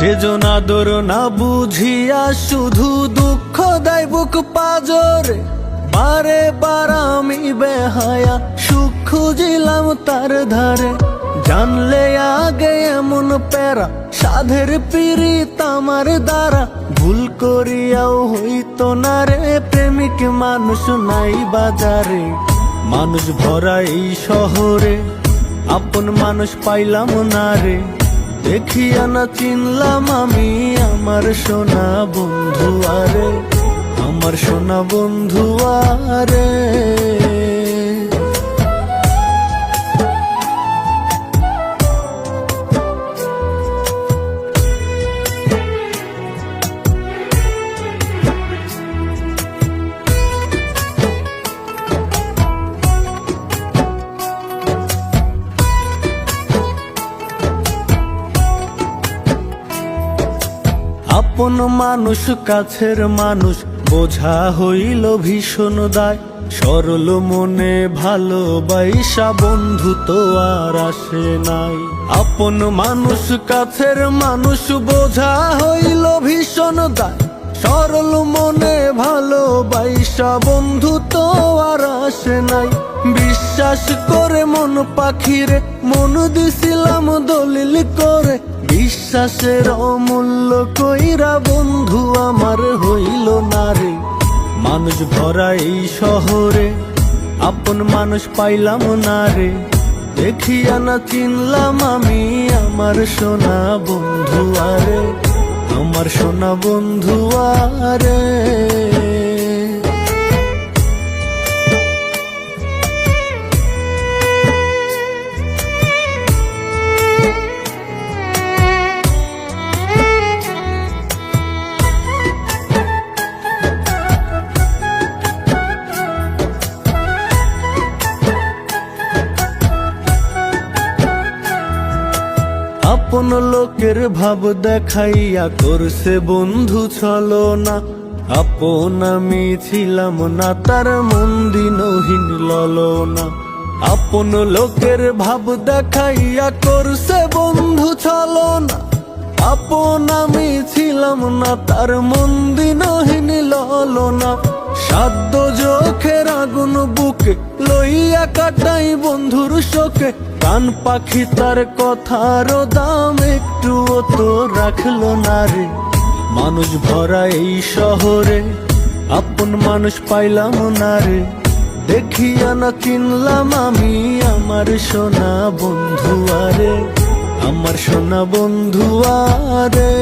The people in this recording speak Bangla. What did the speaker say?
সেজন আদর না বুঝিয়া শুধু দুঃখ দেয় বুক পাজরে। বারে বার আমি বেহায়া সুখ খুঁজিলাম তার ধারে। জানলে আগে এমন প্যারা সাধের পীড়িত আমার দ্বারা। ভুল করিয়াও হইতো না রে, প্রেমিক মানুষ নাই বাজারে। মানুষ ভরা এই শহরে আপন মানুষ পাইলাম না রে। দেখিয়া না চিনলাম আমি আমার সোনা বন্ধু আরে, আমার সোনা বন্ধু আরে। আপন মানুষ কাছের মানুষ বোঝা হইল ভীষণ দায়। সরল মনে ভালোবাসা বন্ধু তো আর আসে নাই। আপন মানুষ কাছের মানুষ বোঝা হইল ভীষণ দায়। সরল মনে ভালোবাসা বন্ধু তো আর আসে নাই। বিশ্বাস করে মন পাখিরে মন দিছিলাম দলিল করে। বিশ্বাসের অমূল্য কইরা বন্ধু আমার হইল না রে। মানুষ ভরা এই শহরে আপন মানুষ পাইলাম না রে। দেখিয়া না চিনলাম আমি আমার সোনা বন্ধু আরে, আমার সোনা বন্ধু আরে। আপন লোকের ভাব দেখাইয়া করছে বন্ধু ছলনা। আপন আমি ছিলাম না তার মন দিনহীন ললনা। আপন লোকের ভাব দেখাইয়া করছে বন্ধু ছলনা। আপন আমি ছিলাম না তার মন দিনহীন ললনা। সাধ্য চোখের আগুন বুকে লইয়া কাটাই বন্ধুর শোকে। কান পাখি তার কথার দাম একটুও তো রাখলো না রে। মানুষ ভরা এই শহরে আপন মানুষ পাইলাম না রে। দেখিয়া না চিনলাম আমি আমার সোনা বন্ধু আরে, আমার সোনা বন্ধু আরে।